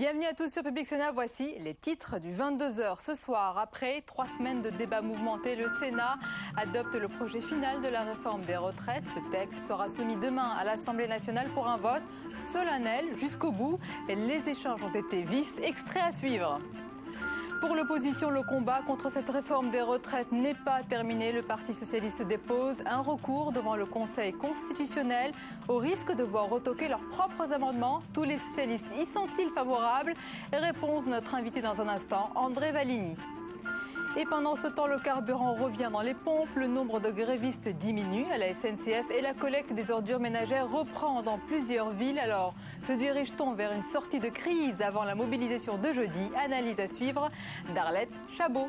Bienvenue à tous sur Public Sénat. Voici les titres du 22h. Ce soir, après 3 semaines de débats mouvementés, le Sénat adopte le projet final de la réforme des retraites. Le texte sera soumis demain à l'Assemblée nationale pour un vote solennel jusqu'au bout. Et les échanges ont été vifs. Extrait à suivre. Pour l'opposition, le combat contre cette réforme des retraites n'est pas terminé. Le Parti socialiste dépose un recours devant le Conseil constitutionnel au risque de voir retoquer leurs propres amendements. Tous les socialistes y sont-ils favorables? Réponse de notre invité dans un instant, André Valigny. Et pendant ce temps, le carburant revient dans les pompes, le nombre de grévistes diminue à la SNCF et la collecte des ordures ménagères reprend dans plusieurs villes. Alors, se dirige-t-on vers une sortie de crise avant la mobilisation de jeudi? Analyse à suivre d'Arlette Chabot.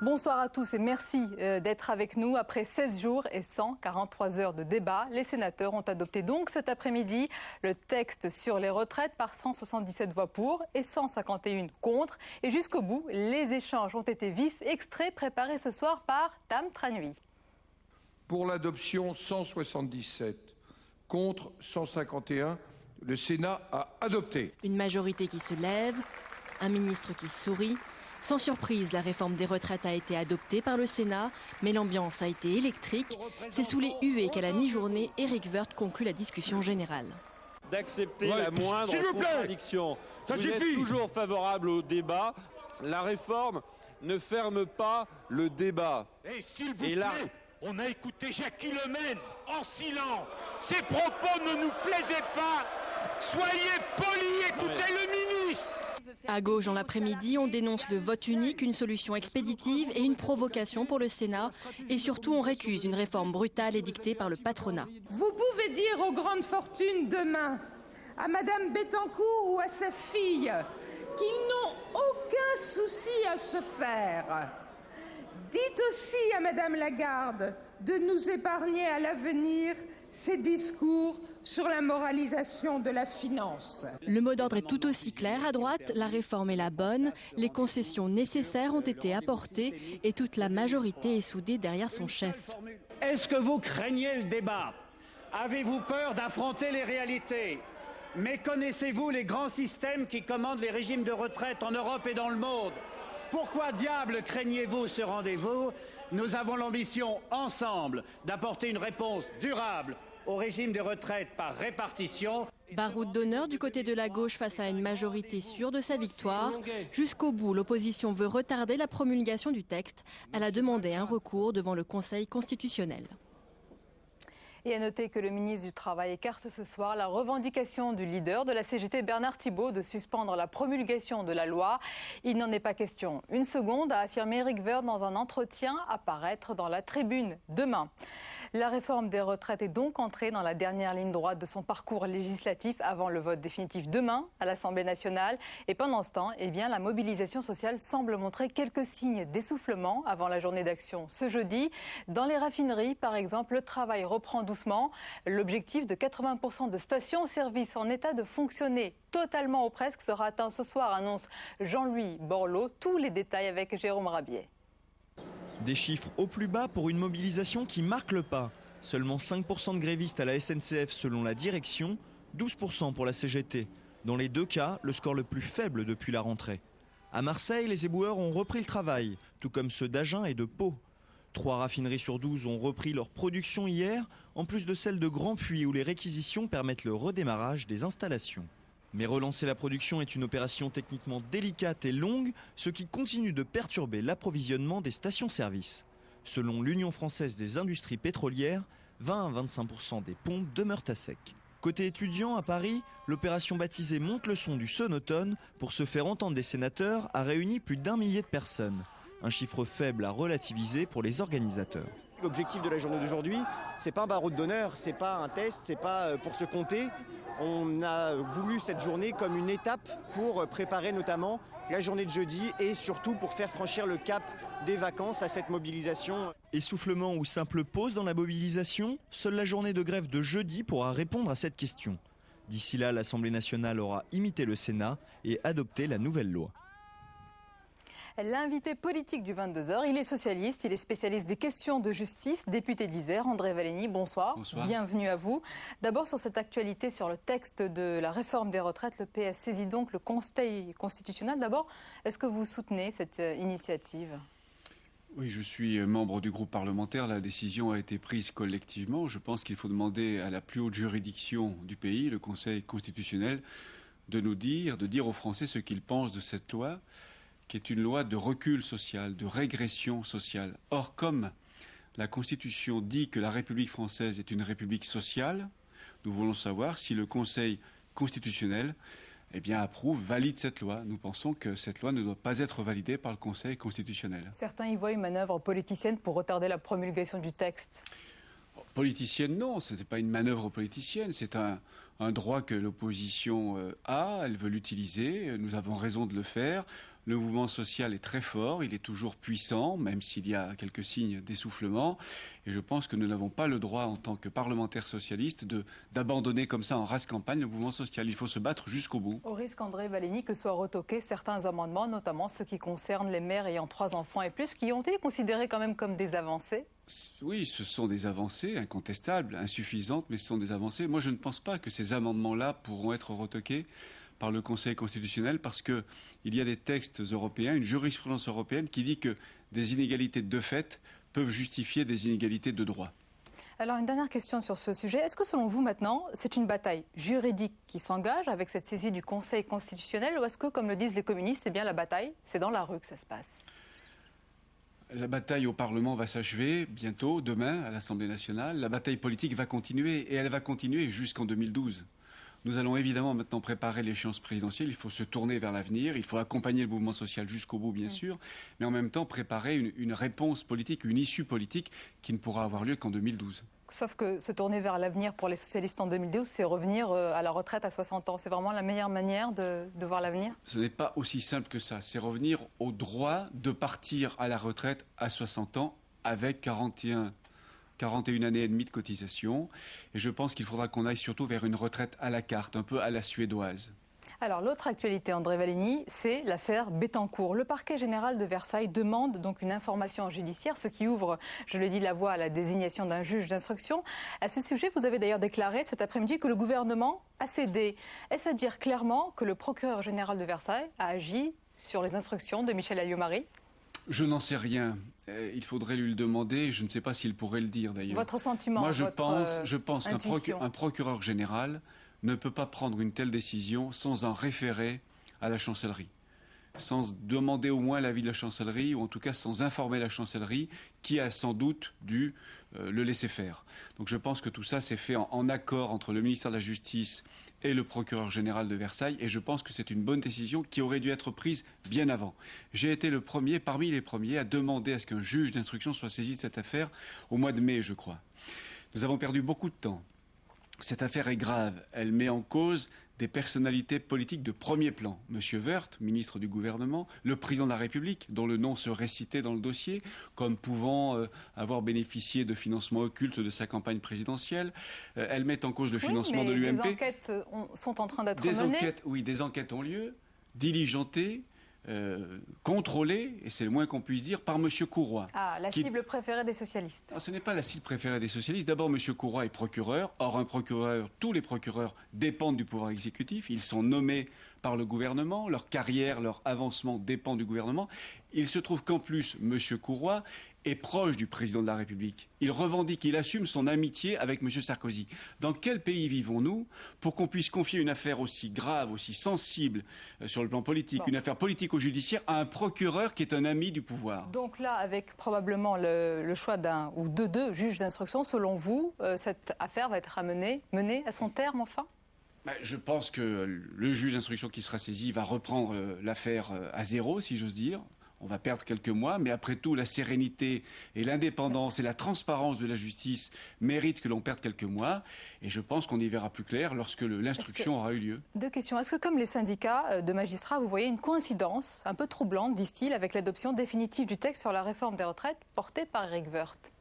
Bonsoir à tous et merci d'être avec nous. Après 16 jours et 143 heures de débat, les sénateurs ont adopté donc cet après-midi le texte sur les retraites par 177 voix pour et 151 contre. Et jusqu'au bout, les échanges ont été vifs. Extrait préparé ce soir par Tam Tranui. Pour l'adoption, 177. Contre 151. Le Sénat a adopté. Une majorité qui se lève, un ministre qui sourit. Sans surprise, la réforme des retraites a été adoptée par le Sénat, mais l'ambiance a été électrique. C'est sous les huées qu'à la mi-journée, Éric Woerth conclut la discussion générale. D'accepter la moindre contradiction. Vous êtes toujours favorable au débat. La réforme ne ferme pas le débat. Et s'il vous plaît, on a écouté Jacky Lemaine en silence. Ses propos ne nous plaisaient pas. Soyez polis, écoutez le ministre. À gauche, dans l'après-midi, on dénonce le vote unique, une solution expéditive et une provocation pour le Sénat. Et surtout, on récuse une réforme brutale édictée par le patronat. Vous pouvez dire aux grandes fortunes demain, à Madame Bettencourt ou à sa fille, qu'ils n'ont aucun souci à se faire. Dites aussi à Madame Lagarde de nous épargner à l'avenir ces discours sur la moralisation de la finance. Le mot d'ordre est tout aussi clair à droite, la réforme est la bonne, les concessions nécessaires ont été apportées et toute la majorité est soudée derrière son chef. Est-ce que vous craignez le débat? Avez-vous peur d'affronter les réalités? Mais connaissez-vous les grands systèmes qui commandent les régimes de retraite en Europe et dans le monde? Pourquoi diable craignez-vous ce rendez-vous? Nous avons l'ambition, ensemble, d'apporter une réponse durable au régime des retraites par répartition. Baroud d'honneur du côté de la gauche face à une majorité sûre de sa victoire. Jusqu'au bout, l'opposition veut retarder la promulgation du texte. Elle a demandé un recours devant le Conseil constitutionnel. Et à noter que le ministre du Travail écarte ce soir la revendication du leader de la CGT, Bernard Thibault, de suspendre la promulgation de la loi. Il n'en est pas question. Une seconde, a affirmé Éric Woerth dans un entretien à paraître dans la Tribune demain. La réforme des retraites est donc entrée dans la dernière ligne droite de son parcours législatif avant le vote définitif demain à l'Assemblée nationale. Et pendant ce temps, la mobilisation sociale semble montrer quelques signes d'essoufflement avant la journée d'action ce jeudi. Dans les raffineries, par exemple, le travail reprend doucement. L'objectif de 80% de stations-service en état de fonctionner totalement ou presque sera atteint ce soir, annonce Jean-Louis Borloo. Tous les détails avec Jérôme Rabier. Des chiffres au plus bas pour une mobilisation qui marque le pas. Seulement 5% de grévistes à la SNCF selon la direction, 12% pour la CGT. Dans les deux cas, le score le plus faible depuis la rentrée. À Marseille, les éboueurs ont repris le travail, tout comme ceux d'Agen et de Pau. 3 raffineries sur 12 ont repris leur production hier, en plus de celle de Grandpuits où les réquisitions permettent le redémarrage des installations. Mais relancer la production est une opération techniquement délicate et longue, ce qui continue de perturber l'approvisionnement des stations-service. Selon l'Union française des industries pétrolières, 20 à 25% des pompes demeurent à sec. Côté étudiants, à Paris, l'opération baptisée Monte le son du sonotone pour se faire entendre des sénateurs a réuni plus d'1 millier de personnes. Un chiffre faible à relativiser pour les organisateurs. L'objectif de la journée d'aujourd'hui, c'est pas un barreau d'honneur, c'est pas un test, c'est pas pour se compter. On a voulu cette journée comme une étape pour préparer notamment la journée de jeudi et surtout pour faire franchir le cap des vacances à cette mobilisation. Essoufflement ou simple pause dans la mobilisation, seule la journée de grève de jeudi pourra répondre à cette question. D'ici là, l'Assemblée nationale aura imité le Sénat et adopté la nouvelle loi. L'invité politique du 22h, il est socialiste, il est spécialiste des questions de justice, député d'Isère. André Valleny, bonsoir. Bonsoir. Bienvenue à vous. D'abord sur cette actualité sur le texte de la réforme des retraites, le PS saisit donc le Conseil constitutionnel. D'abord, est-ce que vous soutenez cette initiative ? Oui, je suis membre du groupe parlementaire. La décision a été prise collectivement. Je pense qu'il faut demander à la plus haute juridiction du pays, le Conseil constitutionnel, de dire aux Français ce qu'ils pensent de cette loi, qui est une loi de recul social, de régression sociale. Or, comme la Constitution dit que la République française est une république sociale, nous voulons savoir si le Conseil constitutionnel approuve, valide cette loi. Nous pensons que cette loi ne doit pas être validée par le Conseil constitutionnel. Certains y voient une manœuvre politicienne pour retarder la promulgation du texte. Politicienne, non, ce n'est pas une manœuvre politicienne, c'est un droit que l'opposition a, elle veut l'utiliser, nous avons raison de le faire. Le mouvement social est très fort, il est toujours puissant, même s'il y a quelques signes d'essoufflement. Et je pense que nous n'avons pas le droit, en tant que parlementaires socialistes, d'abandonner comme ça en race campagne le mouvement social. Il faut se battre jusqu'au bout. Au risque, André Valleny, que soient retoqués certains amendements, notamment ceux qui concernent les mères ayant 3 enfants et plus, qui ont été considérés quand même comme des avancées. Oui, ce sont des avancées incontestables, insuffisantes, mais ce sont des avancées. Moi, je ne pense pas que ces amendements-là pourront être retoqués par le Conseil constitutionnel parce qu'il y a des textes européens, une jurisprudence européenne qui dit que des inégalités de fait peuvent justifier des inégalités de droit. Alors une dernière question sur ce sujet. Est-ce que selon vous maintenant, c'est une bataille juridique qui s'engage avec cette saisie du Conseil constitutionnel ou est-ce que, comme le disent les communistes, la bataille, c'est dans la rue que ça se passe ? La bataille au Parlement va s'achever bientôt, demain, à l'Assemblée nationale. La bataille politique va continuer et elle va continuer jusqu'en 2012. Nous allons évidemment maintenant préparer l'échéance présidentielle. Il faut se tourner vers l'avenir. Il faut accompagner le mouvement social jusqu'au bout, bien sûr. Mais en même temps, préparer une réponse politique, une issue politique qui ne pourra avoir lieu qu'en 2012. Sauf que se tourner vers l'avenir pour les socialistes en 2012, c'est revenir à la retraite à 60 ans. C'est vraiment la meilleure manière de voir l'avenir ? Ce n'est pas aussi simple que ça. C'est revenir au droit de partir à la retraite à 60 ans avec 41 années et demie de cotisation. Et je pense qu'il faudra qu'on aille surtout vers une retraite à la carte, un peu à la suédoise. Alors l'autre actualité, André Valleny, c'est l'affaire Bettencourt. Le parquet général de Versailles demande donc une information judiciaire, ce qui ouvre, je le dis, la voie à la désignation d'un juge d'instruction. À ce sujet, vous avez d'ailleurs déclaré cet après-midi que le gouvernement a cédé. Est-ce à dire clairement que le procureur général de Versailles a agi sur les instructions de Michel Alliot-Marie ? Je n'en sais rien. Il faudrait lui le demander. Je ne sais pas s'il pourrait le dire d'ailleurs. Votre sentiment ? Moi, je pense qu'un procureur général ne peut pas prendre une telle décision sans en référer à la chancellerie, sans demander au moins l'avis de la chancellerie, ou en tout cas sans informer la chancellerie, qui a sans doute dû le laisser faire. Donc je pense que tout ça s'est fait en accord entre le ministère de la Justice et le procureur général de Versailles, et je pense que c'est une bonne décision qui aurait dû être prise bien avant. J'ai été le premier, parmi les premiers, à demander à ce qu'un juge d'instruction soit saisi de cette affaire au mois de mai, je crois. Nous avons perdu beaucoup de temps. Cette affaire est grave. Elle met en cause des personnalités politiques de premier plan. Monsieur Woerth, ministre du gouvernement, le président de la République, dont le nom serait cité dans le dossier, comme pouvant avoir bénéficié de financements occultes de sa campagne présidentielle. Elle met en cause le financement de l'UMP. Des enquêtes sont en train d'être menées. Des enquêtes ont lieu, diligentées, contrôlée, et c'est le moins qu'on puisse dire, par M. Courroy. Ah, la cible préférée des socialistes. Ce n'est pas la cible préférée des socialistes. D'abord, M. Courroy est procureur. Or, un procureur, tous les procureurs dépendent du pouvoir exécutif. Ils sont nommés par le gouvernement. Leur carrière, leur avancement dépend du gouvernement. Il se trouve qu'en plus, M. Courroy est proche du président de la République. Il revendique, il assume son amitié avec M. Sarkozy. Dans quel pays vivons-nous pour qu'on puisse confier une affaire aussi grave, aussi sensible sur le plan politique, une affaire politico-judiciaire à un procureur qui est un ami du pouvoir ? Donc là, avec probablement le choix d'un ou de deux juges d'instruction, selon vous, cette affaire va être menée à son terme enfin ? Je pense que le juge d'instruction qui sera saisi va reprendre l'affaire à zéro, si j'ose dire. On va perdre quelques mois, mais après tout, la sérénité et l'indépendance et la transparence de la justice méritent que l'on perde quelques mois. Et je pense qu'on y verra plus clair lorsque l'instruction aura eu lieu. Deux questions. Est-ce que, comme les syndicats de magistrats, vous voyez une coïncidence un peu troublante, disent-ils, avec l'adoption définitive du texte sur la réforme des retraites portée par Éric Woerth ?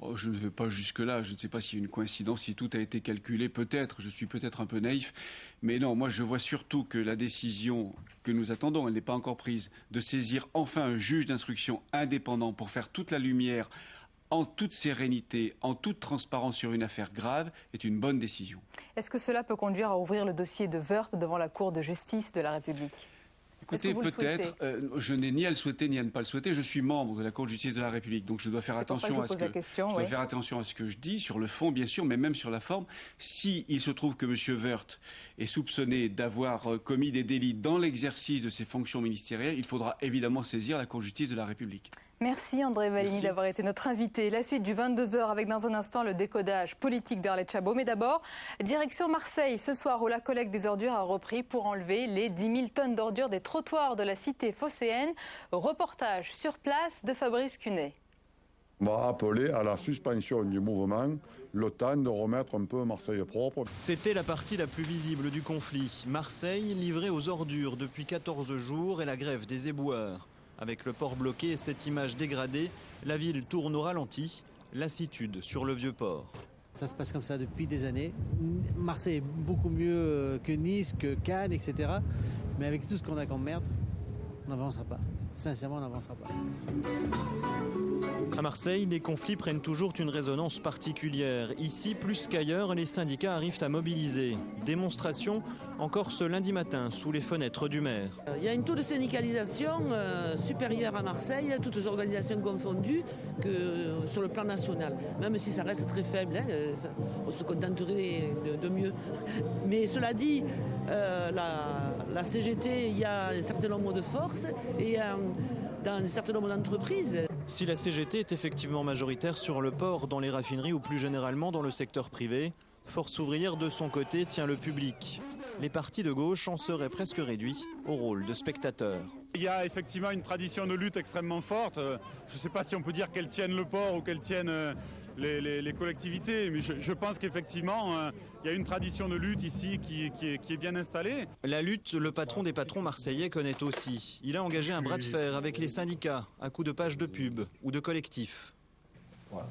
Oh, je ne vais pas jusque-là, je ne sais pas s'il y a une coïncidence, si tout a été calculé, peut-être, je suis peut-être un peu naïf, mais non, moi je vois surtout que la décision que nous attendons, elle n'est pas encore prise, de saisir enfin un juge d'instruction indépendant pour faire toute la lumière en toute sérénité, en toute transparence sur une affaire grave, est une bonne décision. Est-ce que cela peut conduire à ouvrir le dossier de Woerth devant la Cour de justice de la République ? Écoutez, peut-être, je n'ai ni à le souhaiter ni à ne pas le souhaiter. Je suis membre de la Cour de justice de la République, donc je dois faire attention à ce que je dis, sur le fond bien sûr, mais même sur la forme. S'il se trouve que M. Woerth est soupçonné d'avoir commis des délits dans l'exercice de ses fonctions ministérielles, il faudra évidemment saisir la Cour de justice de la République. Merci André Valigny d'avoir été notre invité. La suite du 22h avec dans un instant le décodage politique d'Arlette Chabot. Mais d'abord, direction Marseille ce soir où la collecte des ordures a repris pour enlever les 10 000 tonnes d'ordures des trottoirs de la cité phocéenne. Reportage sur place de Fabrice Cunet. On va appeler à la suspension du mouvement, le temps de remettre un peu Marseille propre. C'était la partie la plus visible du conflit. Marseille livrée aux ordures depuis 14 jours et la grève des éboueurs. Avec le port bloqué et cette image dégradée, la ville tourne au ralenti, lassitude sur le vieux port. Ça se passe comme ça depuis des années. Marseille est beaucoup mieux que Nice, que Cannes, etc. Mais avec tout ce qu'on a comme merde, on n'avancera pas. Sincèrement, on n'avancera pas. À Marseille, les conflits prennent toujours une résonance particulière. Ici, plus qu'ailleurs, les syndicats arrivent à mobiliser. Démonstration encore ce lundi matin sous les fenêtres du maire. Il y a un taux de syndicalisation supérieur à Marseille, toutes les organisations confondues, que sur le plan national. Même si ça reste très faible, on se contenterait de mieux. Mais cela dit, la CGT, il y a un certain nombre de forces et dans un certain nombre d'entreprises. Si la CGT est effectivement majoritaire sur le port, dans les raffineries ou plus généralement dans le secteur privé, Force ouvrière de son côté tient le public. Les partis de gauche en seraient presque réduits au rôle de spectateurs. Il y a effectivement une tradition de lutte extrêmement forte. Je ne sais pas si on peut dire qu'elle tienne le port ou qu'elle tienne les collectivités, mais je pense qu'effectivement, il y a une tradition de lutte ici qui est bien installée. La lutte, le patron des patrons marseillais connaît aussi. Il a engagé un bras de fer avec les syndicats, à coups de pages de pub ou de collectifs. Voilà.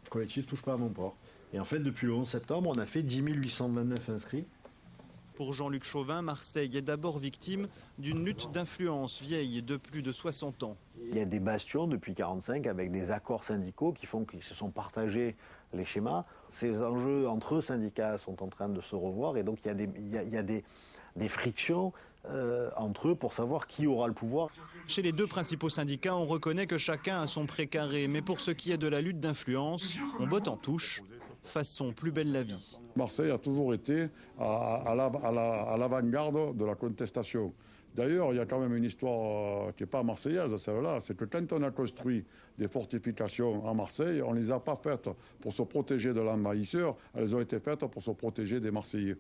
Le collectif touche pas à mon port. Et en fait, depuis le 11 septembre, on a fait 10 829 inscrits. Pour Jean-Luc Chauvin, Marseille est d'abord victime d'une lutte d'influence vieille de plus de 60 ans. Il y a des bastions depuis 1945 avec des accords syndicaux qui font qu'ils se sont partagés les schémas. Ces enjeux entre syndicats sont en train de se revoir et donc il y a des frictions entre eux pour savoir qui aura le pouvoir. Chez les deux principaux syndicats, on reconnaît que chacun a son précaré. Mais pour ce qui est de la lutte d'influence, on botte en touche. Façon plus belle la vie. Marseille a toujours été à l'avant-garde de la contestation. D'ailleurs, il y a quand même une histoire qui n'est pas marseillaise, celle-là. C'est que quand on a construit des fortifications à Marseille, on ne les a pas faites pour se protéger de l'envahisseur, elles ont été faites pour se protéger des Marseillais.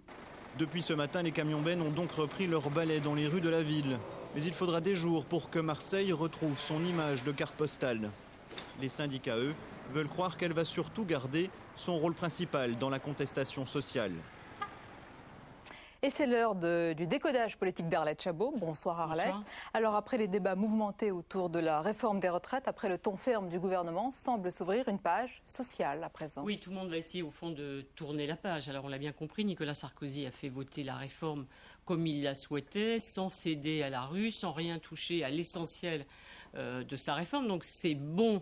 Depuis ce matin, les camions-bennes ont donc repris leur balai dans les rues de la ville. Mais il faudra des jours pour que Marseille retrouve son image de carte postale. Les syndicats, eux, veulent croire qu'elle va surtout garder son rôle principal dans la contestation sociale. Et c'est l'heure du décodage politique d'Arlette Chabot. Bonsoir Arlette. Bonsoir. Alors après les débats mouvementés autour de la réforme des retraites, après le ton ferme du gouvernement, semble s'ouvrir une page sociale à présent. Oui, tout le monde va essayer au fond de tourner la page. Alors on l'a bien compris, Nicolas Sarkozy a fait voter la réforme comme il la souhaitait, sans céder à la rue, sans rien toucher à l'essentiel de sa réforme. Donc c'est bon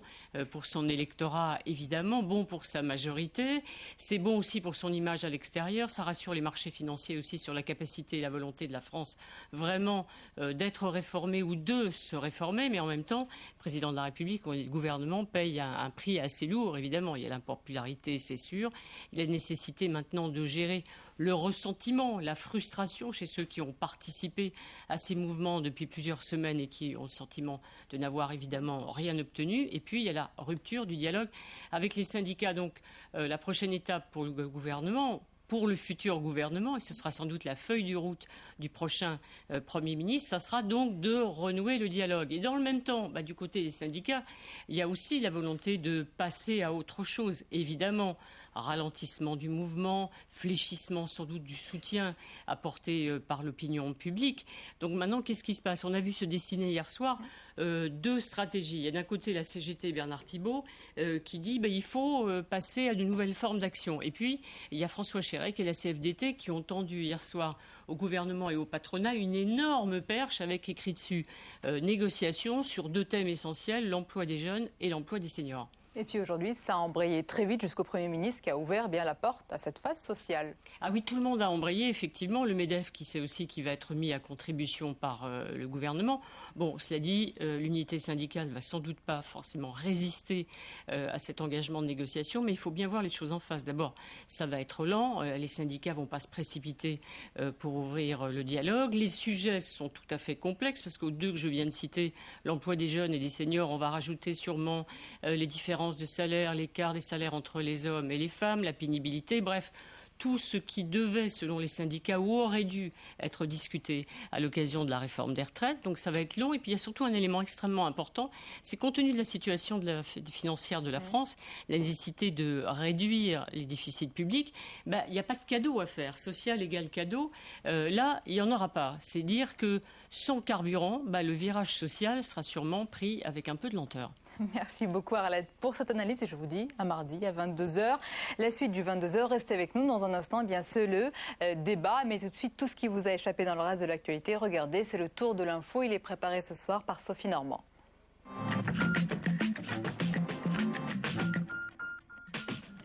pour son électorat, évidemment, bon pour sa majorité. C'est bon aussi pour son image à l'extérieur. Ça rassure les marchés financiers aussi sur la capacité et la volonté de la France vraiment d'être réformée ou de se réformer. Mais en même temps, le président de la République, le gouvernement paye un prix assez lourd, évidemment. Il y a l'impopularité, c'est sûr. Il y a la nécessité maintenant de gérer le ressentiment, la frustration chez ceux qui ont participé à ces mouvements depuis plusieurs semaines et qui ont le sentiment de n'avoir évidemment rien obtenu. Et puis il y a la rupture du dialogue avec les syndicats. Donc la prochaine étape pour le gouvernement, pour le futur gouvernement, et ce sera sans doute la feuille de route du prochain Premier ministre, ça sera donc de renouer le dialogue. Et dans le même temps, du côté des syndicats, il y a aussi la volonté de passer à autre chose, évidemment. ralentissement du mouvement, fléchissement sans doute du soutien apporté par l'opinion publique. Donc maintenant, qu'est-ce qui se passe? On a vu se dessiner hier soir deux stratégies. Il y a d'un côté la CGT Bernard Thibault qui dit il faut passer à de nouvelles formes d'action. Et puis, il y a François Chérec et la CFDT qui ont tendu hier soir au gouvernement et au patronat une énorme perche avec écrit dessus négociations sur deux thèmes essentiels, l'emploi des jeunes et l'emploi des seniors. Et puis aujourd'hui, ça a embrayé très vite jusqu'au Premier ministre qui a ouvert bien la porte à cette phase sociale. Ah oui, tout le monde a embrayé, effectivement. Le MEDEF qui sait aussi qu'il va être mis à contribution par le gouvernement. Bon, cela dit, l'unité syndicale ne va sans doute pas forcément résister à cet engagement de négociation, mais il faut bien voir les choses en face. D'abord, ça va être lent. Les syndicats ne vont pas se précipiter pour ouvrir le dialogue. Les sujets sont tout à fait complexes parce qu'aux deux que je viens de citer, l'emploi des jeunes et des seniors, on va rajouter sûrement les différences de salaire, l'écart des salaires entre les hommes et les femmes, la pénibilité, bref, tout ce qui devait, selon les syndicats, ou aurait dû être discuté à l'occasion de la réforme des retraites. Donc ça va être long. Et puis il y a surtout un élément extrêmement important, c'est compte tenu de la situation financière de la France, la nécessité de réduire les déficits publics, il n'y a pas de cadeau à faire. Social égale cadeau. Là, il n'y en aura pas. C'est dire que sans carburant, le virage social sera sûrement pris avec un peu de lenteur. Merci beaucoup Arlette pour cette analyse et je vous dis à mardi à 22h. La suite du 22h, restez avec nous dans un instant. Eh bien, c'est le débat, mais tout de suite, tout ce qui vous a échappé dans le reste de l'actualité, regardez, c'est le tour de l'info. Il est préparé ce soir par Sophie Normand.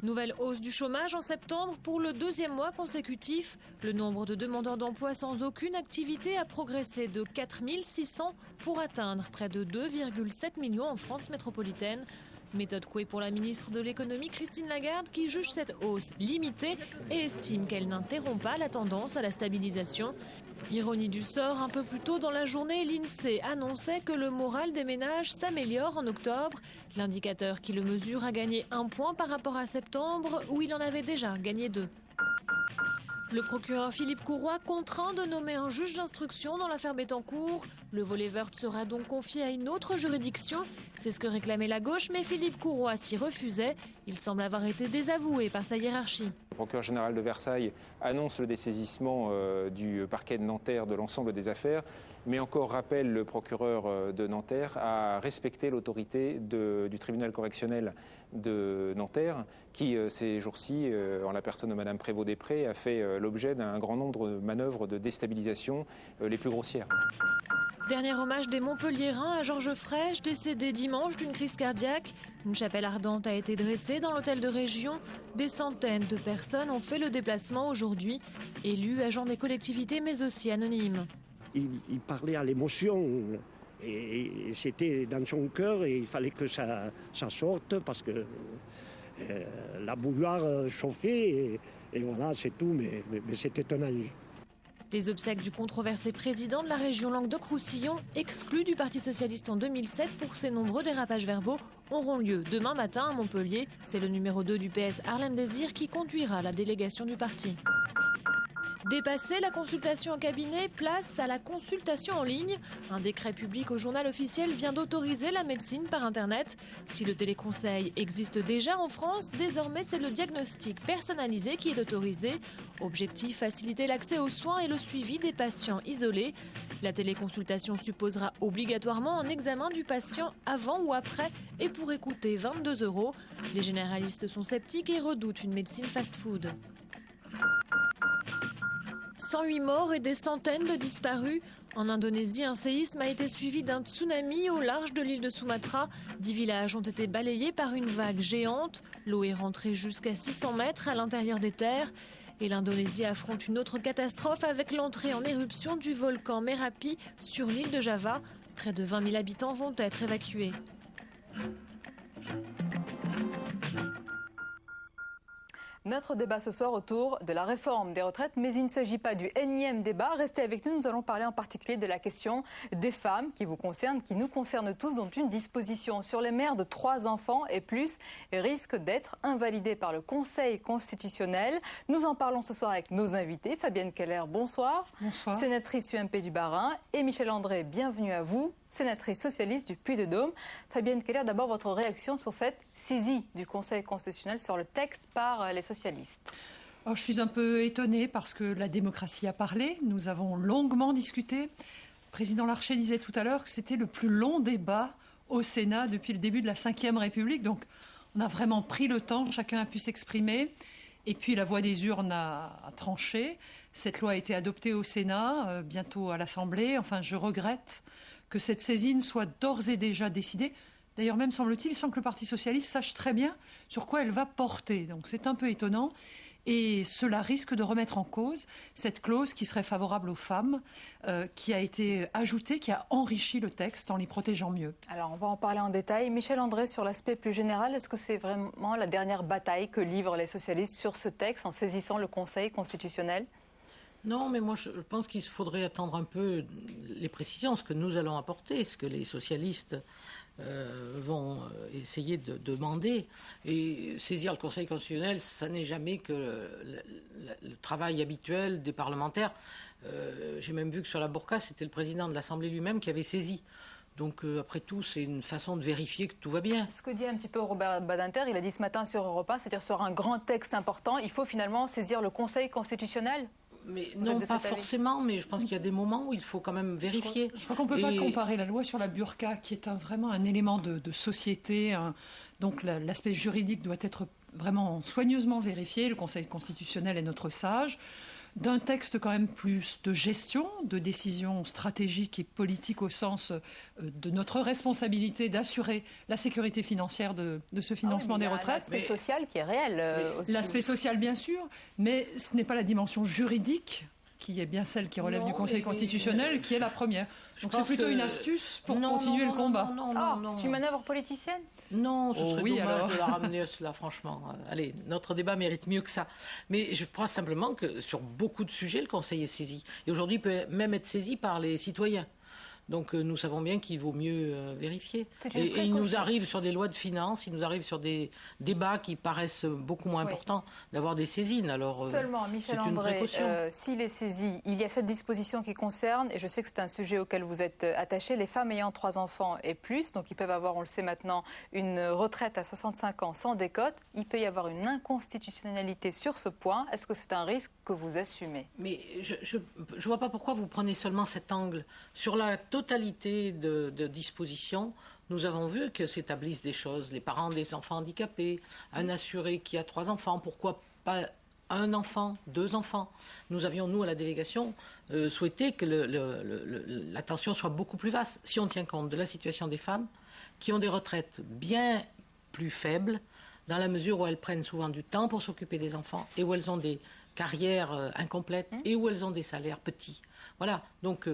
Nouvelle hausse du chômage en septembre pour le deuxième mois consécutif. Le nombre de demandeurs d'emploi sans aucune activité a progressé de 4 600 pour atteindre près de 2,7 millions en France métropolitaine. Méthode couée pour la ministre de l'économie Christine Lagarde qui juge cette hausse limitée et estime qu'elle n'interrompt pas la tendance à la stabilisation. Ironie du sort, un peu plus tôt dans la journée, l'INSEE annonçait que le moral des ménages s'améliore en octobre. L'indicateur qui le mesure a gagné 1 point par rapport à septembre où il en avait déjà gagné 2. Le procureur Philippe Courroy contraint de nommer un juge d'instruction dans l'affaire Bettencourt. Le volet Woerth sera donc confié à une autre juridiction. C'est ce que réclamait la gauche, mais Philippe Courroy s'y refusait. Il semble avoir été désavoué par sa hiérarchie. Le procureur général de Versailles annonce le dessaisissement du parquet de Nanterre de l'ensemble des affaires, mais encore rappelle le procureur de Nanterre à respecter l'autorité du tribunal correctionnel de Nanterre, qui ces jours-ci, en la personne de Mme Prévost-Després, a fait l'objet d'un grand nombre de manœuvres de déstabilisation les plus grossières. Dernier hommage des Montpelliérains à Georges Frêche, décédé dimanche d'une crise cardiaque. Une chapelle ardente a été dressée dans l'hôtel de région. Des centaines de personnes ont fait le déplacement aujourd'hui. Élus, agents des collectivités, mais aussi anonymes. Il parlait à l'émotion et c'était dans son cœur et il fallait que ça sorte parce que la bouilloire chauffait et voilà, c'est tout, mais c'était un ange. Les obsèques du controversé président de la région Languedoc-Roussillon, exclu du Parti socialiste en 2007 pour ses nombreux dérapages verbaux, auront lieu demain matin à Montpellier. C'est le numéro 2 du PS Harlem Désir qui conduira la délégation du parti. Dépasser la consultation en cabinet, place à la consultation en ligne. Un décret public au journal officiel vient d'autoriser la médecine par Internet. Si le téléconseil existe déjà en France, désormais c'est le diagnostic personnalisé qui est autorisé. Objectif, faciliter l'accès aux soins et le suivi des patients isolés. La téléconsultation supposera obligatoirement un examen du patient avant ou après et pourrait coûter 22 €. Les généralistes sont sceptiques et redoutent une médecine fast-food. 108 morts et des centaines de disparus. En Indonésie, un séisme a été suivi d'un tsunami au large de l'île de Sumatra. 10 villages ont été balayés par une vague géante. L'eau est rentrée jusqu'à 600 mètres à l'intérieur des terres. Et l'Indonésie affronte une autre catastrophe avec l'entrée en éruption du volcan Merapi sur l'île de Java. Près de 20 000 habitants vont être évacués. Notre débat ce soir autour de la réforme des retraites, mais il ne s'agit pas du énième débat. Restez avec nous, nous allons parler en particulier de la question des femmes qui vous concernent, qui nous concernent tous, dont une disposition sur les mères de 3 enfants et plus risque d'être invalidée par le Conseil constitutionnel. Nous en parlons ce soir avec nos invités. Fabienne Keller, bonsoir. Bonsoir. Sénatrice UMP du Bas-Rhin. Et Michel André, bienvenue à vous. sénatrice socialiste du Puy-de-Dôme. Fabienne Keller, d'abord votre réaction sur cette saisie du Conseil constitutionnel sur le texte par les socialistes. Alors, je suis un peu étonnée parce que la démocratie a parlé. Nous avons longuement discuté. Le président Larcher disait tout à l'heure que c'était le plus long débat au Sénat depuis le début de la Ve République. Donc, on a vraiment pris le temps, chacun a pu s'exprimer. Et puis, la voix des urnes a tranché. Cette loi a été adoptée au Sénat, bientôt à l'Assemblée. Enfin, je regrette que cette saisine soit d'ores et déjà décidée. D'ailleurs, même semble-t-il, sans que le Parti socialiste sache très bien sur quoi elle va porter. Donc, c'est un peu étonnant. Et cela risque de remettre en cause cette clause qui serait favorable aux femmes, qui a été ajoutée, qui a enrichi le texte en les protégeant mieux. Alors, on va en parler en détail. Michel André, sur l'aspect plus général, est-ce que c'est vraiment la dernière bataille que livrent les socialistes sur ce texte en saisissant le Conseil constitutionnel ? Non, mais moi je pense qu'il faudrait attendre un peu les précisions, ce que nous allons apporter, ce que les socialistes vont essayer de demander. Et saisir le Conseil constitutionnel, ça n'est jamais que le travail habituel des parlementaires. J'ai même vu que sur la burqa, c'était le président de l'Assemblée lui-même qui avait saisi. Donc, après tout, c'est une façon de vérifier que tout va bien. Ce que dit un petit peu Robert Badinter, il a dit ce matin sur Europe 1, c'est-à-dire sur un grand texte important, il faut finalement saisir le Conseil constitutionnel ? Mais non, pas forcément, mais je pense qu'il y a des moments où il faut quand même vérifier. Je crois qu'on ne peut pas comparer la loi sur la burqa, qui est vraiment un élément de société. Donc l'aspect juridique doit être vraiment soigneusement vérifié. Le Conseil constitutionnel est notre sage. D'un texte quand même plus de gestion, de décision stratégique et politique au sens de notre responsabilité d'assurer la sécurité financière de ce financement des retraites. L'aspect social qui est réel aussi. L'aspect social, bien sûr, mais ce n'est pas la dimension juridique qui est bien celle qui relève du Conseil constitutionnel, qui est la première. Donc c'est plutôt une astuce pour continuer le combat. C'est une manœuvre politicienne ? Non, ce serait dommage de la ramener à cela, franchement. Allez, notre débat mérite mieux que ça. Mais je crois simplement que sur beaucoup de sujets, le Conseil est saisi. Et aujourd'hui, il peut même être saisi par les citoyens. Donc nous savons bien qu'il vaut mieux vérifier. Et il nous arrive sur des lois de finances, il nous arrive sur des débats qui paraissent beaucoup moins importants d'avoir des saisines. Alors, seulement, Michel André, s'il est saisi, il y a cette disposition qui concerne, et je sais que c'est un sujet auquel vous êtes attaché, les femmes ayant 3 enfants et plus, donc ils peuvent avoir, on le sait maintenant, une retraite à 65 ans sans décote. Il peut y avoir une inconstitutionnalité sur ce point. Est-ce que c'est un risque que vous assumez ? Mais je ne vois pas pourquoi vous prenez seulement cet angle. Sur la totalité de dispositions, nous avons vu que s'établissent des choses. Les parents des enfants handicapés, un assuré qui a 3 enfants, pourquoi pas un enfant, 2 enfants. Nous avions, nous, à la délégation, souhaité que l'attention soit beaucoup plus vaste. Si on tient compte de la situation des femmes qui ont des retraites bien plus faibles, dans la mesure où elles prennent souvent du temps pour s'occuper des enfants et où elles ont des carrières incomplètes et où elles ont des salaires petits. Voilà, donc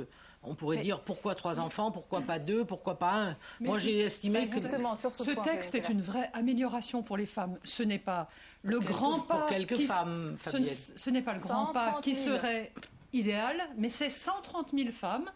on pourrait dire pourquoi 3 enfants, pourquoi pas 2, pourquoi pas 1. Moi j'ai estimé que ce texte est une vraie amélioration pour les femmes. Ce n'est pas le grand pas pour quelques femmes, ce n'est pas le grand pas qui serait idéal, mais c'est 130 000 femmes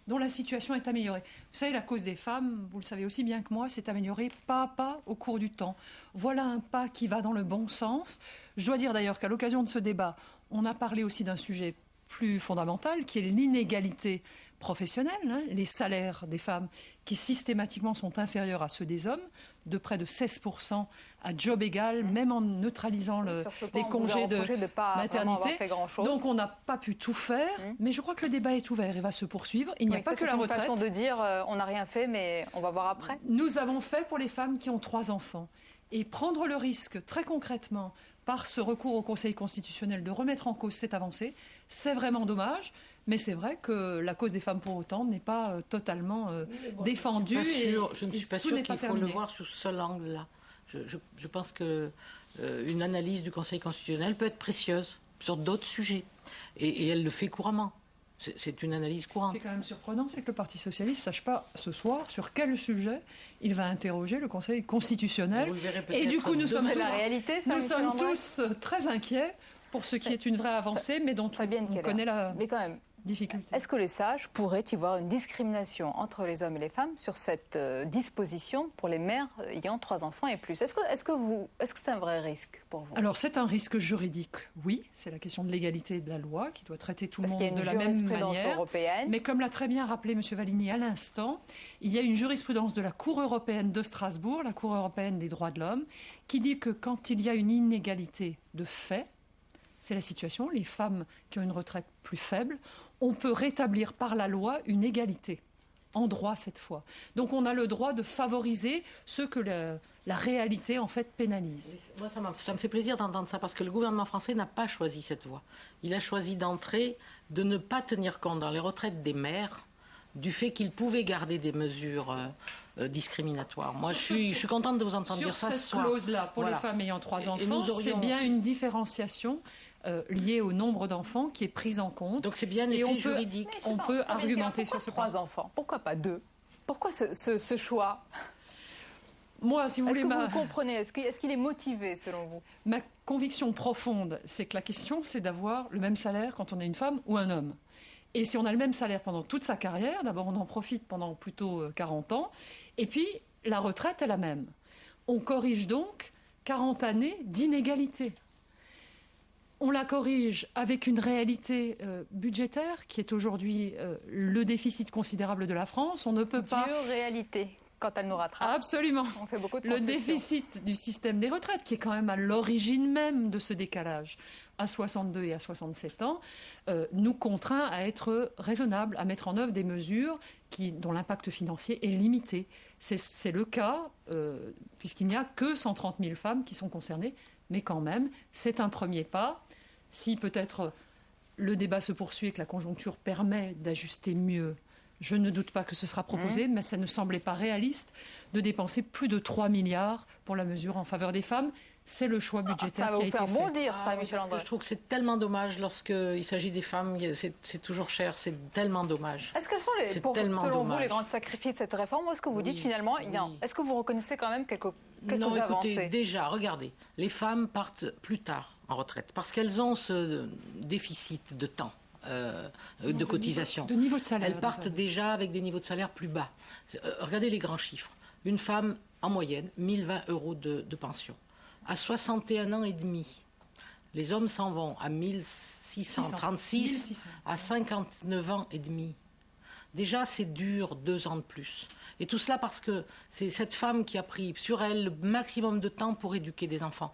dont la situation est améliorée. Vous savez, la cause des femmes, vous le savez aussi bien que moi, s'est améliorée pas à pas au cours du temps. Voilà un pas qui va dans le bon sens. Je dois dire d'ailleurs qu'à l'occasion de ce débat, on a parlé aussi d'un sujet plus fondamental, qui est l'inégalité professionnelle, les salaires des femmes qui systématiquement sont inférieurs à ceux des hommes, de près de 16% à job égal, même en neutralisant les congés de maternité. Donc on n'a pas pu tout faire, mais je crois que le débat est ouvert et va se poursuivre. Il n'y a pas que la retraite. C'est une façon de dire on n'a rien fait, mais on va voir après. Nous avons fait pour les femmes qui ont 3 enfants. Et prendre le risque, très concrètement, par ce recours au Conseil constitutionnel, de remettre en cause cette avancée, c'est vraiment dommage. Mais c'est vrai que la cause des femmes, pour autant, n'est pas totalement défendue. Je ne suis pas sûre qu'il faut le voir sous ce seul angle-là. Je pense qu'une analyse du Conseil constitutionnel peut être précieuse sur d'autres sujets. Et elle le fait couramment. C'est une analyse courante. C'est quand même surprenant, c'est que le Parti socialiste ne sache pas ce soir sur quel sujet il va interroger le Conseil constitutionnel. Et du coup, nous sommes tous très inquiets pour ce qui est une vraie avancée, mais dont on connaît la... Mais quand même, difficulté. Est-ce que les sages pourraient y voir une discrimination entre les hommes et les femmes sur cette disposition pour les mères ayant 3 enfants et plus? Est-ce que c'est un vrai risque pour vous? Alors c'est un risque juridique, oui. C'est la question de l'égalité de la loi qui doit traiter tout le monde de la même manière. Européenne. Mais comme l'a très bien rappelé M. Valigny à l'instant, il y a une jurisprudence de la Cour européenne de Strasbourg, la Cour européenne des droits de l'homme, qui dit que quand il y a une inégalité de fait, c'est la situation, les femmes qui ont une retraite plus faible, on peut rétablir par la loi une égalité, en droit cette fois. Donc on a le droit de favoriser ce que la réalité en fait pénalise. Moi, ça me fait plaisir d'entendre ça, parce que le gouvernement français n'a pas choisi cette voie. Il a choisi d'entrer, de ne pas tenir compte dans les retraites des mères du fait qu'ils pouvaient garder des mesures discriminatoires. Moi, je suis contente de vous entendre dire ça ce soir. Sur cette clause-là, pour les femmes ayant 3 enfants, c'est bien une différenciation liée au nombre d'enfants qui est prise en compte. Donc c'est bien l'effet juridique. On peut argumenter sur ce point. 3 enfants, pourquoi pas 2? Pourquoi ce choix? Moi, si vous voulez, est-ce que vous le comprenez? Est-ce qu'il est motivé, selon vous? Ma conviction profonde, c'est que la question, c'est d'avoir le même salaire quand on est une femme ou un homme. Et si on a le même salaire pendant toute sa carrière, d'abord on en profite pendant plutôt 40 ans, et puis la retraite est la même. On corrige donc 40 années d'inégalité. On la corrige avec une réalité budgétaire qui est aujourd'hui le déficit considérable de la France. On ne peut pas... Dieu réalité. Quand elle nous rattrape. Absolument. On fait beaucoup de le concessions. déficit du système des retraites, qui est quand même à l'origine même de ce décalage, à 62 et à 67 ans, nous contraint à être raisonnables, à mettre en œuvre des mesures dont l'impact financier est limité. C'est le cas, puisqu'il n'y a que 130 000 femmes qui sont concernées, mais quand même, c'est un premier pas. Si peut-être le débat se poursuit et que la conjoncture permet d'ajuster mieux, je ne doute pas que ce sera proposé, mais ça ne semblait pas réaliste de dépenser plus de 3 milliards pour la mesure en faveur des femmes. C'est le choix budgétaire qui a été fait. Ça va vous faire bondir, ça, Michel André. Je trouve que c'est tellement dommage lorsqu'il s'agit des femmes. C'est toujours cher, c'est tellement dommage. Est-ce quels sont, selon vous, les grands sacrifices de cette réforme? Ou est-ce que vous dites finalement, est-ce que vous reconnaissez quand même quelques non, avancées? Écoutez, déjà, regardez, les femmes partent plus tard en retraite parce qu'elles ont ce déficit de temps. De cotisation. De niveau de salaire. Elles partent déjà avec des niveaux de salaire plus bas. Regardez les grands chiffres. Une femme, en moyenne, 1020 € de pension. À 61 ans et demi, les hommes s'en vont à 1636, à 59 ans et demi. Déjà, c'est dur, 2 ans de plus. Et tout cela parce que c'est cette femme qui a pris sur elle le maximum de temps pour éduquer des enfants.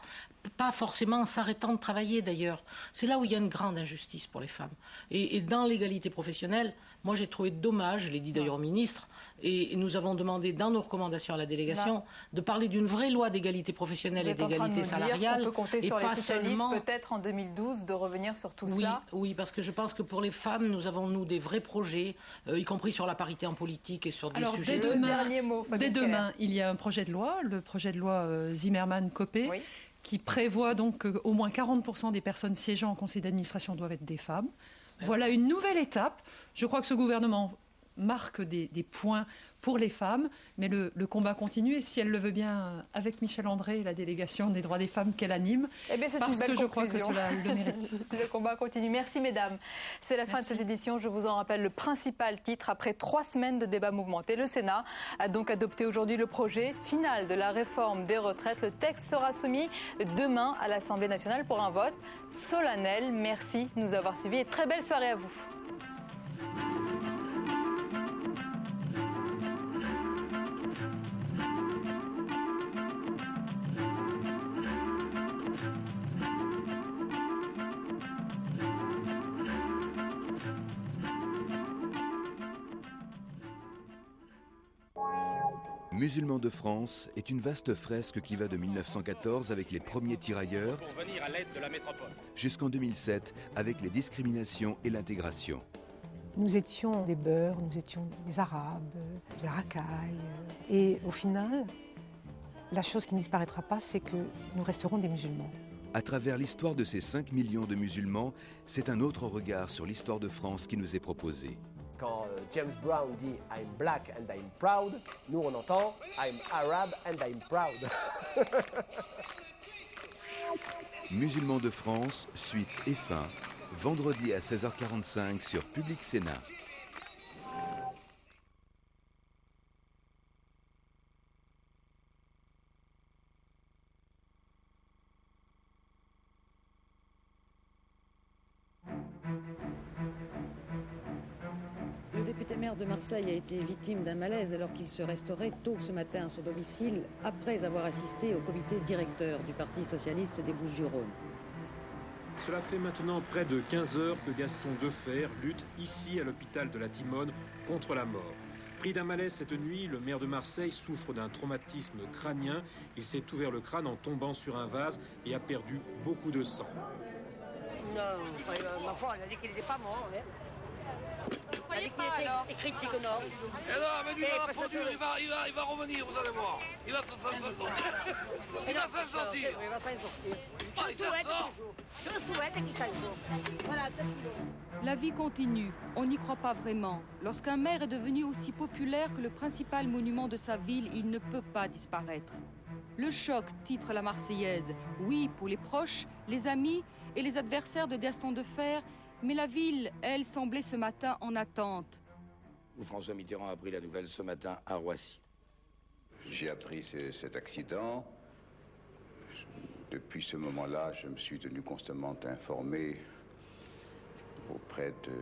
Pas forcément en s'arrêtant de travailler d'ailleurs. C'est là où il y a une grande injustice pour les femmes. Et dans l'égalité professionnelle, moi j'ai trouvé dommage, je l'ai dit d'ailleurs au ministre, et nous avons demandé dans nos recommandations à la délégation de parler d'une vraie loi d'égalité professionnelle et d'égalité salariale. On peut compter sur les socialistes peut-être en 2012 de revenir sur tout cela. Oui, parce que je pense que pour les femmes, nous avons des vrais projets, y compris sur la parité en politique et sur des sujets... Dès demain, il y a un projet de loi, le projet de loi Zimmermann-Copé, qui prévoit donc qu'au moins 40% des personnes siégeant en conseil d'administration doivent être des femmes. Voilà une nouvelle étape. Je crois que ce gouvernement marque des points pour les femmes, mais le combat continue. Et si elle le veut bien, avec Michel André et la délégation des droits des femmes qu'elle anime, parce que je crois que cela le mérite. Le combat continue. Merci, mesdames. C'est la fin de cette édition. Je vous en rappelle le principal titre. Après 3 semaines de débats mouvementés, le Sénat a donc adopté aujourd'hui le projet final de la réforme des retraites. Le texte sera soumis demain à l'Assemblée nationale pour un vote solennel. Merci de nous avoir suivis et très belle soirée à vous. Musulmans de France est une vaste fresque qui va de 1914 avec les premiers tirailleurs jusqu'en 2007 avec les discriminations et l'intégration. Nous étions des Beurs, nous étions des Arabes, de la racaille. Et au final, la chose qui ne disparaîtra pas, c'est que nous resterons des musulmans. À travers l'histoire de ces 5 millions de musulmans, c'est un autre regard sur l'histoire de France qui nous est proposé. Quand James Brown dit « I'm black and I'm proud », nous on entend « I'm Arab and I'm proud ». Musulmans de France, suite et fin, vendredi à 16h45 sur Public Sénat. Le député maire de Marseille a été victime d'un malaise alors qu'il se restaurait tôt ce matin à son domicile après avoir assisté au comité directeur du Parti socialiste des Bouches-du-Rhône. Cela fait maintenant près de 15 heures que Gaston Defferre lutte ici à l'hôpital de la Timone contre la mort. Pris d'un malaise cette nuit, le maire de Marseille souffre d'un traumatisme crânien. Il s'est ouvert le crâne en tombant sur un vase et a perdu beaucoup de sang. Non, ma foi, elle a dit qu'il n'était pas mort. Hein. Vous croyez pas alors? Et critique non. Et non, mais lui, il va revenir, vous allez voir. Il va se faire sortir. Il va faire sortir. Il va pas sortir. Je souhaite qu'il s'en sorte. Voilà, La vie continue, on n'y croit pas vraiment. Lorsqu'un maire est devenu aussi populaire que le principal monument de sa ville, il ne peut pas disparaître. Le choc titre la Marseillaise. Oui, pour les proches, les amis et les adversaires de Gaston Defferre, mais la ville, elle, semblait ce matin en attente. François Mitterrand a appris la nouvelle ce matin à Roissy. J'ai appris cet accident. Depuis ce moment-là, je me suis tenu constamment informé auprès de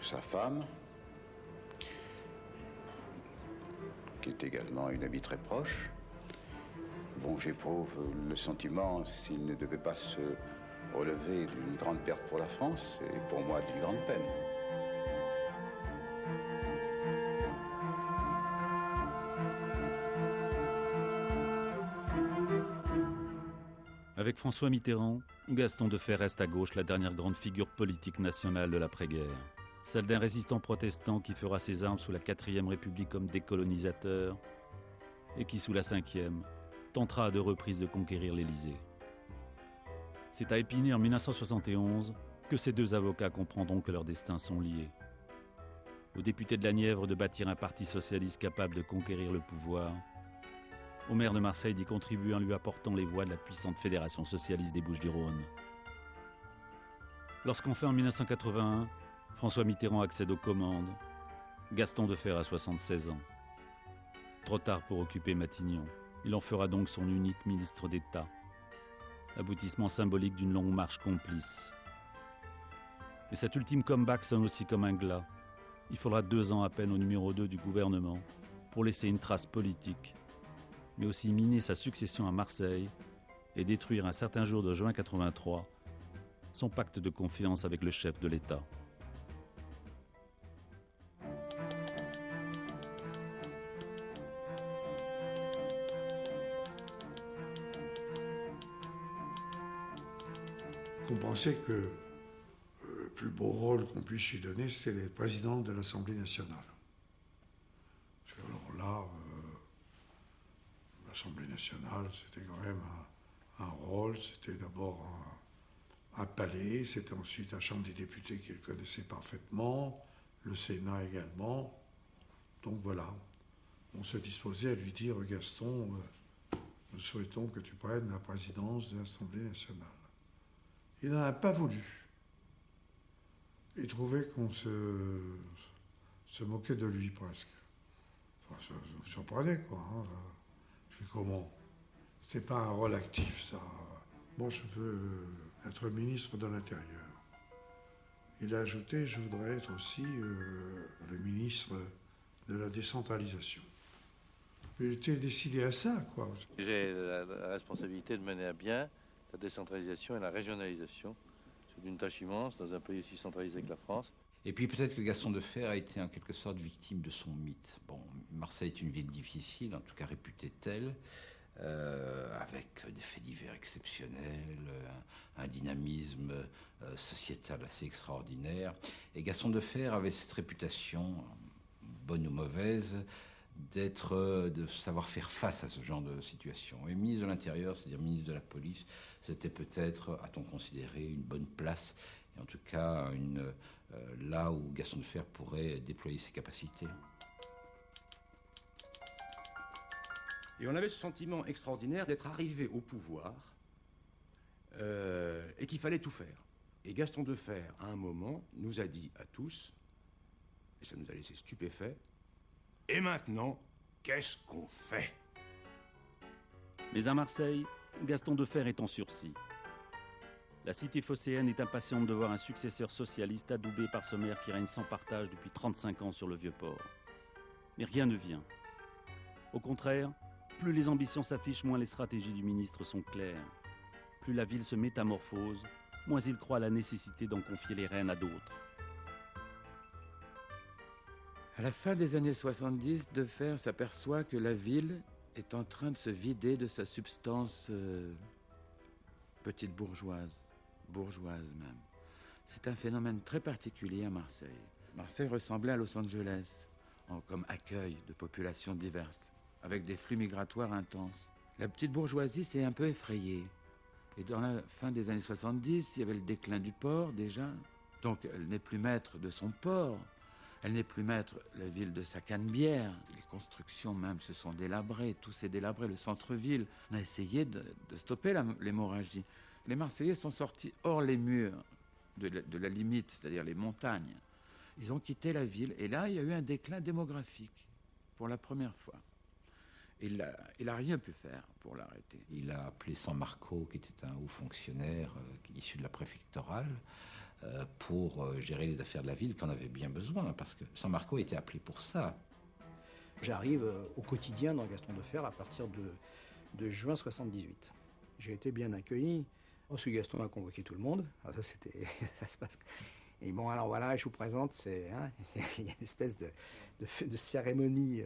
sa femme, qui est également une amie très proche. Bon, j'éprouve le sentiment, s'il ne devait pas se relever, d'une grande perte pour la France et pour moi d'une grande peine. Avec François Mitterrand, Gaston Defferre reste à gauche la dernière grande figure politique nationale de l'après-guerre. Celle d'un résistant protestant qui fera ses armes sous la 4e République comme décolonisateur et qui, sous la 5e, tentera à 2 reprises de conquérir l'Élysée. C'est à Épinay en 1971 que ces 2 avocats comprendront que leurs destins sont liés. Aux députés de la Nièvre de bâtir un parti socialiste capable de conquérir le pouvoir, au maire de Marseille d'y contribuer en lui apportant les voix de la puissante Fédération socialiste des Bouches-du-Rhône. Lorsqu'enfin en 1981, François Mitterrand accède aux commandes, Gaston Defferre a 76 ans. Trop tard pour occuper Matignon, il en fera donc son unique ministre d'État. Aboutissement symbolique d'une longue marche complice. Mais cet ultime comeback sonne aussi comme un glas. Il faudra 2 ans à peine au numéro 2 du gouvernement pour laisser une trace politique, mais aussi miner sa succession à Marseille et détruire un certain jour de juin 83 son pacte de confiance avec le chef de l'État. On pensait que le plus beau rôle qu'on puisse lui donner, c'était d'être président de l'Assemblée nationale. Parce que alors là, l'Assemblée nationale, c'était quand même un rôle. C'était d'abord un palais, c'était ensuite la Chambre des députés qu'il connaissait parfaitement, le Sénat également. Donc voilà, on se disposait à lui dire « Gaston, nous souhaitons que tu prennes la présidence de l'Assemblée nationale ». Il n'en a pas voulu. Il trouvait qu'on se moquait de lui presque. Enfin, ça nous surprenait, quoi. Hein. Je dis comment? C'est pas un rôle actif, ça. Moi, je veux être ministre de l'Intérieur. Il a ajouté, je voudrais être aussi le ministre de la décentralisation. Il était décidé à ça, quoi. J'ai la responsabilité de mener à bien la décentralisation et la régionalisation. C'est une tâche immense dans un pays aussi centralisé que la France. Et puis peut-être que Gaston Defferre a été en quelque sorte victime de son mythe. Bon, Marseille est une ville difficile, en tout cas réputée telle, avec des faits divers exceptionnels, un dynamisme sociétal assez extraordinaire. Et Gaston Defferre avait cette réputation, bonne ou mauvaise, de savoir faire face à ce genre de situation. Et ministre de l'Intérieur, c'est-à-dire ministre de la Police, c'était peut-être, a-t-on considéré, une bonne place, et en tout cas là où Gaston Defferre pourrait déployer ses capacités. Et on avait ce sentiment extraordinaire d'être arrivé au pouvoir et qu'il fallait tout faire. Et Gaston Defferre, à un moment, nous a dit à tous, et ça nous a laissé stupéfaits, « Et maintenant, qu'est-ce qu'on fait ?» Mais à Marseille, Gaston Defferre est en sursis. La cité phocéenne est impatiente de voir un successeur socialiste adoubé par ce maire qui règne sans partage depuis 35 ans sur le Vieux-Port. Mais rien ne vient. Au contraire, plus les ambitions s'affichent, moins les stratégies du ministre sont claires. Plus la ville se métamorphose, moins il croit à la nécessité d'en confier les rênes à d'autres. À la fin des années 70, Defferre s'aperçoit que la ville est en train de se vider de sa substance petite bourgeoise même. C'est un phénomène très particulier à Marseille. Marseille ressemblait à Los Angeles, comme accueil de populations diverses, avec des flux migratoires intenses. La petite bourgeoisie s'est un peu effrayée. Et dans la fin des années 70, il y avait le déclin du port déjà. Donc elle n'est plus maître de son port. Elle n'est plus maître, la ville, de sa canebière. Les constructions même se sont délabrées, tout s'est délabré, le centre-ville. On a essayé de stopper l'hémorragie. Les Marseillais sont sortis hors les murs de la limite, c'est-à-dire les montagnes. Ils ont quitté la ville et là, il y a eu un déclin démographique pour la première fois. Il n'a rien pu faire pour l'arrêter. Il a appelé San Marco, qui était un haut fonctionnaire issu de la préfectorale, pour gérer les affaires de la ville, qui en avait bien besoin, parce que San Marco était appelé pour ça. J'arrive au quotidien dans Gaston Defferre à partir de juin 78. J'ai été bien accueilli. Ensuite, Gaston a convoqué tout le monde. Alors ça se passe. Et bon, alors voilà, je vous présente, il y a une espèce de cérémonie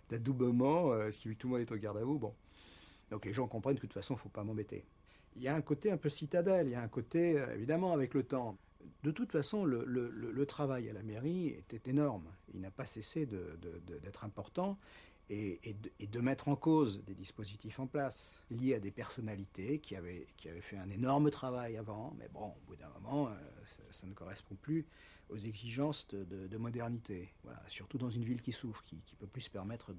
d'adoubement, ce qui fait que tout le monde est au garde à vous. Bon. Donc les gens comprennent que de toute façon, il ne faut pas m'embêter. Il y a un côté un peu citadelle, il y a un côté, évidemment, avec le temps. De toute façon, le travail à la mairie était énorme. Il n'a pas cessé d'être important et de mettre en cause des dispositifs en place liés à des personnalités qui avaient fait un énorme travail avant. Mais bon, au bout d'un moment, ça ne correspond plus aux exigences de modernité. Voilà, surtout dans une ville qui souffre, qui ne peut plus se permettre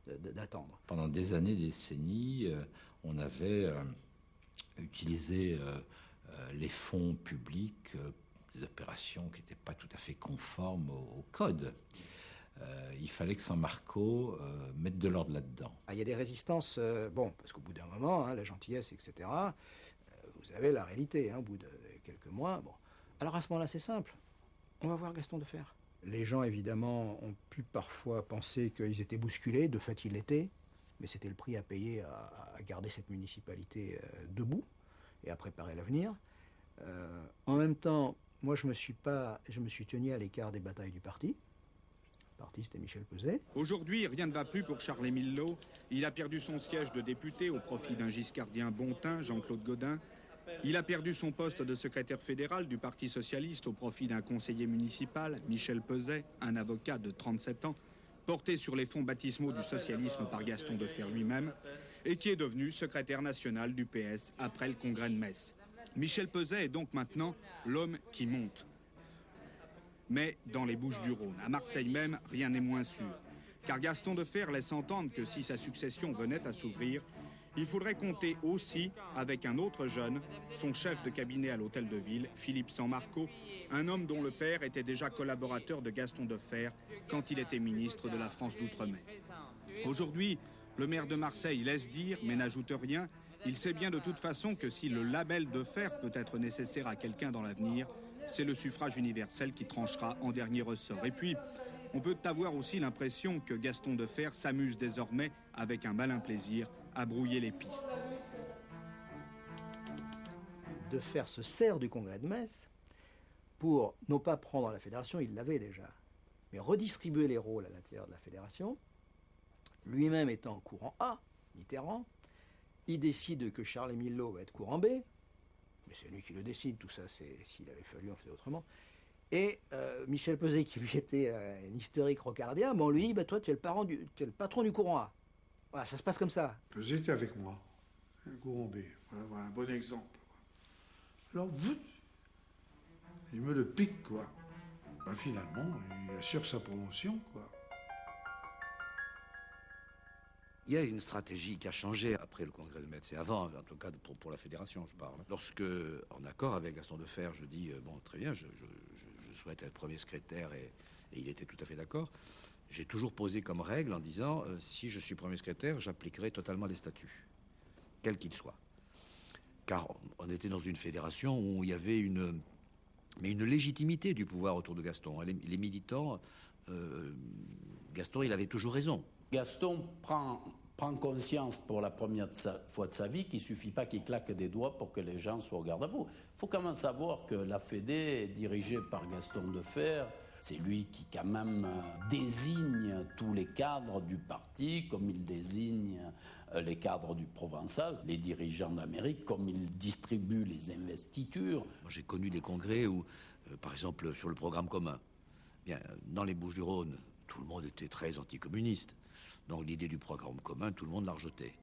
d'attendre. Pendant des années, des décennies, on avait utilisé les fonds publics, des opérations qui n'étaient pas tout à fait conformes au code. Il fallait que San Marco mette de l'ordre là-dedans. Il y a des résistances, parce qu'au bout d'un moment, la gentillesse, etc., vous avez la réalité, au bout de quelques mois. Bon. Alors à ce moment-là, c'est simple. On va voir Gaston Defferre. Les gens, évidemment, ont pu parfois penser qu'ils étaient bousculés. De fait, ils l'étaient. Mais c'était le prix à payer à garder cette municipalité debout et à préparer l'avenir. En même temps, moi, je me suis tenu à l'écart des batailles du parti. Le parti, c'était Michel Peuzet. Aujourd'hui, rien ne va plus pour Charles-Émile Lot. Il a perdu son siège de député au profit d'un giscardien bontin, Jean-Claude Gaudin. Il a perdu son poste de secrétaire fédéral du Parti socialiste au profit d'un conseiller municipal, Michel Peuzet, un avocat de 37 ans, porté sur les fonds baptismaux du socialisme par Gaston Defferre lui-même, et qui est devenu secrétaire national du PS après le congrès de Metz. Michel Peuzet est donc maintenant l'homme qui monte. Mais dans les Bouches-du-Rhône, à Marseille même, rien n'est moins sûr. Car Gaston Defferre laisse entendre que si sa succession venait à s'ouvrir, il faudrait compter aussi avec un autre jeune, son chef de cabinet à l'hôtel de ville, Philippe San Marco, un homme dont le père était déjà collaborateur de Gaston Defferre quand il était ministre de la France d'Outre-mer. Aujourd'hui, le maire de Marseille laisse dire, mais n'ajoute rien. Il sait bien de toute façon que si le label Defferre peut être nécessaire à quelqu'un dans l'avenir, c'est le suffrage universel qui tranchera en dernier ressort. Et puis, on peut avoir aussi l'impression que Gaston Defferre s'amuse désormais, avec un malin plaisir, à brouiller les pistes. Defferre se sert du congrès de Metz pour, non pas prendre la fédération, il l'avait déjà, mais redistribuer les rôles à l'intérieur de la fédération. Lui-même étant au courant A, Mitterrand, il décide que Charles-Émile Lot va être courant B, mais c'est lui qui le décide, tout ça, s'il avait fallu, on faisait autrement. Et Michel Peuzet, qui lui était un historique rocardien, on lui dit, toi, tu es le patron du courant A. Voilà, ça se passe comme ça. Peuzet était avec moi, un courant B, voilà, un bon exemple. Alors, il me le pique, quoi. Finalement, il assure sa promotion, quoi. Il y a une stratégie qui a changé après le congrès de Metz et avant, en tout cas pour la fédération, je parle. Lorsque, en accord avec Gaston Defferre, je dis bon, très bien, je souhaite être premier secrétaire et il était tout à fait d'accord. J'ai toujours posé comme règle en disant si je suis premier secrétaire, j'appliquerai totalement les statuts, quels qu'ils soient. Car on était dans une fédération où il y avait une légitimité du pouvoir autour de Gaston. Les militants, Gaston, il avait toujours raison. Gaston prend conscience pour la première fois de sa vie qu'il ne suffit pas qu'il claque des doigts pour que les gens soient au garde-à-vous. Il faut quand même savoir que la Fédé est dirigée par Gaston Defferre. C'est lui qui quand même désigne tous les cadres du parti, comme il désigne les cadres du Provençal, les dirigeants d'Amérique, comme il distribue les investitures. J'ai connu des congrès où, par exemple, sur le programme commun, bien, dans les Bouches-du-Rhône, tout le monde était très anticommuniste. Donc l'idée du programme commun, tout le monde l'a rejeté.